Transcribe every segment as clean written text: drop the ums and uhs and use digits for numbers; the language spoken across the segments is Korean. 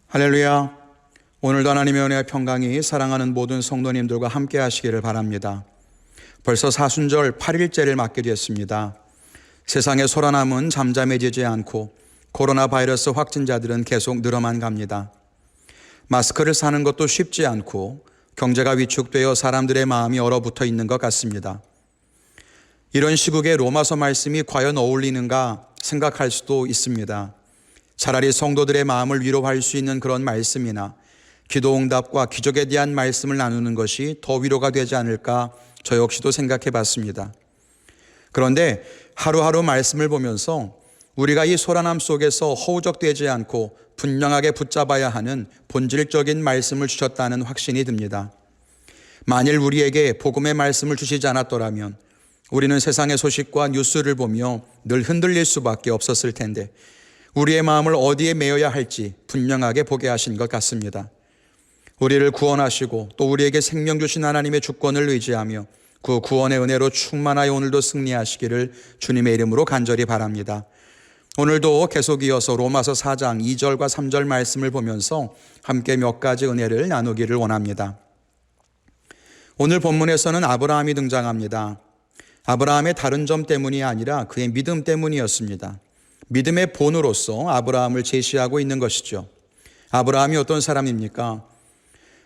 할렐루야. 오늘도 하나님의 은혜와 평강이 사랑하는 모든 성도님들과 함께 하시기를 바랍니다. 벌써 사순절 8일째를 맞게 됐습니다. 세상의 소란함은 잠잠해지지 않고 코로나 바이러스 확진자들은 계속 늘어만 갑니다. 마스크를 사는 것도 쉽지 않고 경제가 위축되어 사람들의 마음이 얼어붙어 있는 것 같습니다. 이런 시국에 로마서 말씀이 과연 어울리는가 생각할 수도 있습니다. 차라리 성도들의 마음을 위로할 수 있는 그런 말씀이나 기도응답과 기적에 대한 말씀을 나누는 것이 더 위로가 되지 않을까 저 역시도 생각해 봤습니다. 그런데 하루하루 말씀을 보면서 우리가 이 소란함 속에서 허우적대지 않고 분명하게 붙잡아야 하는 본질적인 말씀을 주셨다는 확신이 듭니다. 만일 우리에게 복음의 말씀을 주시지 않았더라면 우리는 세상의 소식과 뉴스를 보며 늘 흔들릴 수밖에 없었을 텐데 우리의 마음을 어디에 메어야 할지 분명하게 보게 하신 것 같습니다. 우리를 구원하시고 또 우리에게 생명 주신 하나님의 주권을 의지하며 그 구원의 은혜로 충만하여 오늘도 승리하시기를 주님의 이름으로 간절히 바랍니다. 오늘도 계속 이어서 로마서 4장 2절과 3절 말씀을 보면서 함께 몇 가지 은혜를 나누기를 원합니다. 오늘 본문에서는 아브라함이 등장합니다. 아브라함의 다른 점 때문이 아니라 그의 믿음 때문이었습니다. 믿음의 본으로서 아브라함을 제시하고 있는 것이죠. 아브라함이 어떤 사람입니까?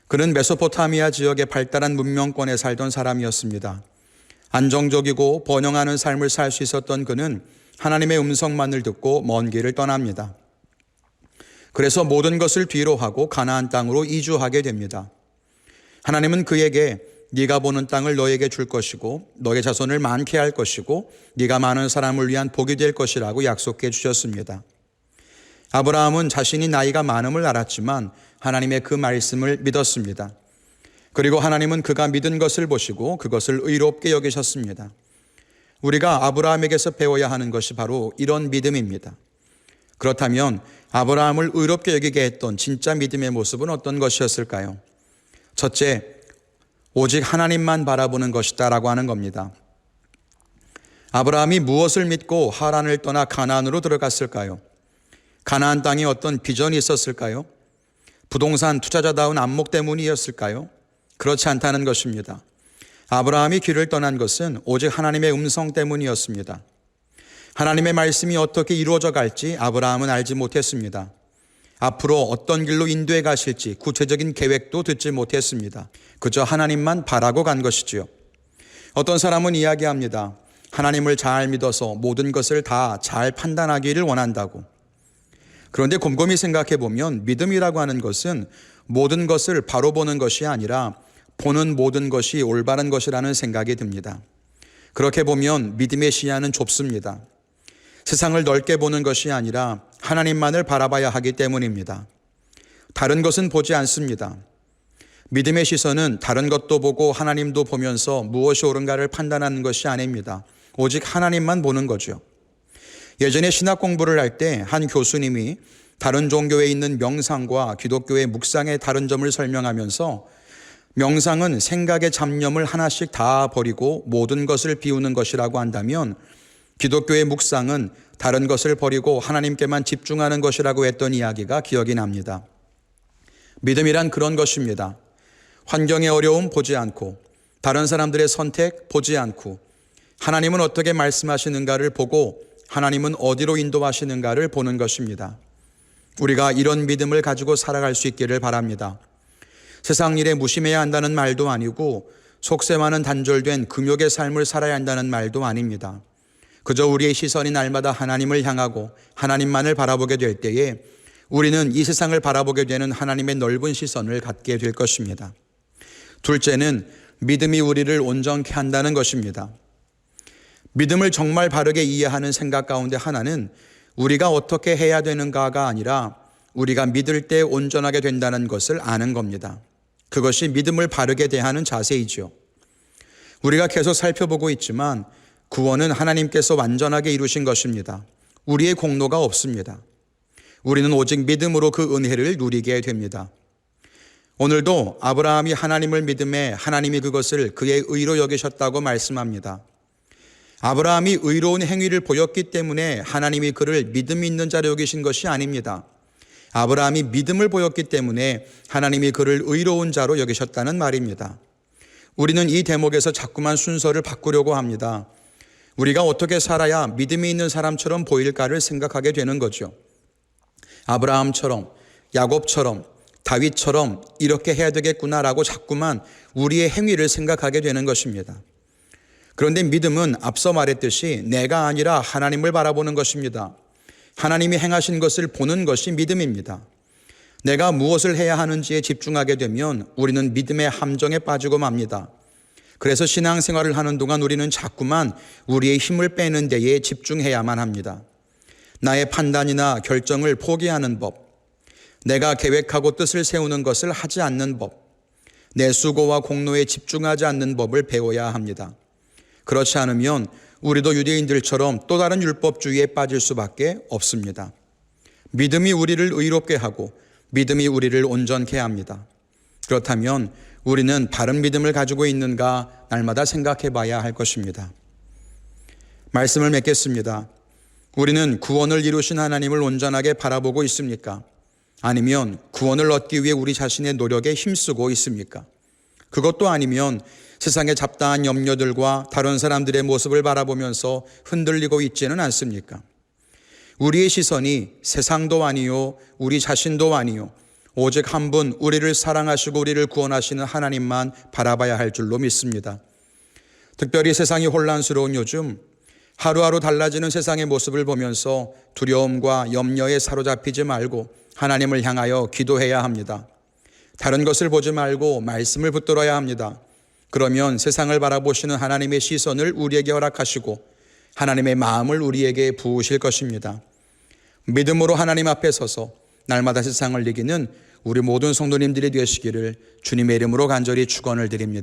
그는 메소포타미아 지역의 발달한 문명권에 살던 사람이었습니다. 안정적이고 번영하는 삶을 살 수 있었던 그는 하나님의 음성만을 듣고 먼 길을 떠납니다. 그래서 모든 것을 뒤로 하고 가나안 땅으로 이주하게 됩니다. 하나님은 그에게 네가 보는 땅을 너에게 줄 것이고 너의 자손을 많게 할 것이고 네가 많은 사람을 위한 복이 될 것이라고 약속해 주셨습니다. 아브라함은 자신이 나이가 많음을 알았지만 하나님의 그 말씀을 믿었습니다. 그리고 하나님은 그가 믿은 것을 보시고 그것을 의롭게 여기셨습니다. 우리가 아브라함에게서 배워야 하는 것이 바로 이런 믿음입니다. 그렇다면 아브라함을 의롭게 여기게 했던 진짜 믿음의 모습은 어떤 것이었을까요? 첫째, 오직 하나님만 바라보는 것이다 라고 하는 겁니다. 아브라함이 무엇을 믿고 하란을 떠나 가나안으로 들어갔을까요? 가나안 땅에 어떤 비전이 있었을까요? 부동산 투자자다운 안목 때문이었을까요? 그렇지 않다는 것입니다. 아브라함이 길을 떠난 것은 오직 하나님의 음성 때문이었습니다. 하나님의 말씀이 어떻게 이루어져 갈지 아브라함은 알지 못했습니다. 앞으로 어떤 길로 인도해 가실지 구체적인 계획도 듣지 못했습니다. 그저 하나님만 바라고 간 것이지요. 어떤 사람은 이야기합니다. 하나님을 잘 믿어서 모든 것을 다 잘 판단하기를 원한다고. 그런데 곰곰이 생각해 보면 믿음이라고 하는 것은 모든 것을 바로 보는 것이 아니라 보는 모든 것이 올바른 것이라는 생각이 듭니다. 그렇게 보면 믿음의 시야는 좁습니다. 세상을 넓게 보는 것이 아니라 하나님만을 바라봐야 하기 때문입니다. 다른 것은 보지 않습니다. 믿음의 시선은 다른 것도 보고 하나님도 보면서 무엇이 옳은가를 판단하는 것이 아닙니다. 오직 하나님만 보는 거죠. 예전에 신학 공부를 할 때 한 교수님이 다른 종교에 있는 명상과 기독교의 묵상의 다른 점을 설명하면서 명상은 생각의 잡념을 하나씩 다 버리고 모든 것을 비우는 것이라고 한다면 기독교의 묵상은 다른 것을 버리고 하나님께만 집중하는 것이라고 했던 이야기가 기억이 납니다. 믿음이란 그런 것입니다. 환경의 어려움 보지 않고 다른 사람들의 선택 보지 않고 하나님은 어떻게 말씀하시는가를 보고 하나님은 어디로 인도하시는가를 보는 것입니다. 우리가 이런 믿음을 가지고 살아갈 수 있기를 바랍니다. 세상 일에 무심해야 한다는 말도 아니고 속셈하는 단절된 금욕의 삶을 살아야 한다는 말도 아닙니다. 그저 우리의 시선이 날마다 하나님을 향하고 하나님만을 바라보게 될 때에 우리는 이 세상을 바라보게 되는 하나님의 넓은 시선을 갖게 될 것입니다. 둘째는 믿음이 우리를 온전케 한다는 것입니다. 믿음을 정말 바르게 이해하는 생각 가운데 하나는 우리가 어떻게 해야 되는가가 아니라 우리가 믿을 때 온전하게 된다는 것을 아는 겁니다. 그것이 믿음을 바르게 대하는 자세이죠. 우리가 계속 살펴보고 있지만 구원은 하나님께서 완전하게 이루신 것입니다. 우리의 공로가 없습니다. 우리는 오직 믿음으로 그 은혜를 누리게 됩니다. 오늘도 아브라함이 하나님을 믿음에 하나님이 그것을 그의 의로 여기셨다고 말씀합니다. 아브라함이 의로운 행위를 보였기 때문에 하나님이 그를 믿음 있는 자로 여기신 것이 아닙니다. 아브라함이 믿음을 보였기 때문에 하나님이 그를 의로운 자로 여기셨다는 말입니다. 우리는 이 대목에서 자꾸만 순서를 바꾸려고 합니다. 우리가 어떻게 살아야 믿음이 있는 사람처럼 보일까를 생각하게 되는 거죠. 아브라함처럼, 야곱처럼, 다윗처럼 이렇게 해야 되겠구나라고 자꾸만 우리의 행위를 생각하게 되는 것입니다. 그런데 믿음은 앞서 말했듯이 내가 아니라 하나님을 바라보는 것입니다. 하나님이 행하신 것을 보는 것이 믿음입니다. 내가 무엇을 해야 하는지에 집중하게 되면 우리는 믿음의 함정에 빠지고 맙니다. 그래서 신앙생활을 하는 동안 우리는 자꾸만 우리의 힘을 빼는 데에 집중해야만 합니다. 나의 판단이나 결정을 포기하는 법, 내가 계획하고 뜻을 세우는 것을 하지 않는 법, 내 수고와 공로에 집중하지 않는 법을 배워야 합니다. 그렇지 않으면 우리도 유대인들처럼 또 다른 율법주의에 빠질 수밖에 없습니다. 믿음이 우리를 의롭게 하고 믿음이 우리를 온전케 합니다. 그렇다면 우리는 바른 믿음을 가지고 있는가 날마다 생각해 봐야 할 것입니다. 말씀을 맺겠습니다. 우리는 구원을 이루신 하나님을 온전하게 바라보고 있습니까? 아니면 구원을 얻기 위해 우리 자신의 노력에 힘쓰고 있습니까? 그것도 아니면 세상의 잡다한 염려들과 다른 사람들의 모습을 바라보면서 흔들리고 있지는 않습니까? 우리의 시선이 세상도 아니요, 우리 자신도 아니요, 오직 한 분 우리를 사랑하시고 우리를 구원하시는 하나님만 바라봐야 할 줄로 믿습니다. 특별히 세상이 혼란스러운 요즘 하루하루 달라지는 세상의 모습을 보면서 두려움과 염려에 사로잡히지 말고 하나님을 향하여 기도해야 합니다. 다른 것을 보지 말고 말씀을 붙들어야 합니다. 그러면 세상을 바라보시는 하나님의 시선을 우리에게 허락하시고 하나님의 마음을 우리에게 부으실 것입니다. 믿음으로 하나님 앞에 서서 날마다 세상을 이기는 우리 모든 성도님들이 되시기를 주님의 이름으로 간절히 축원을 드립니다.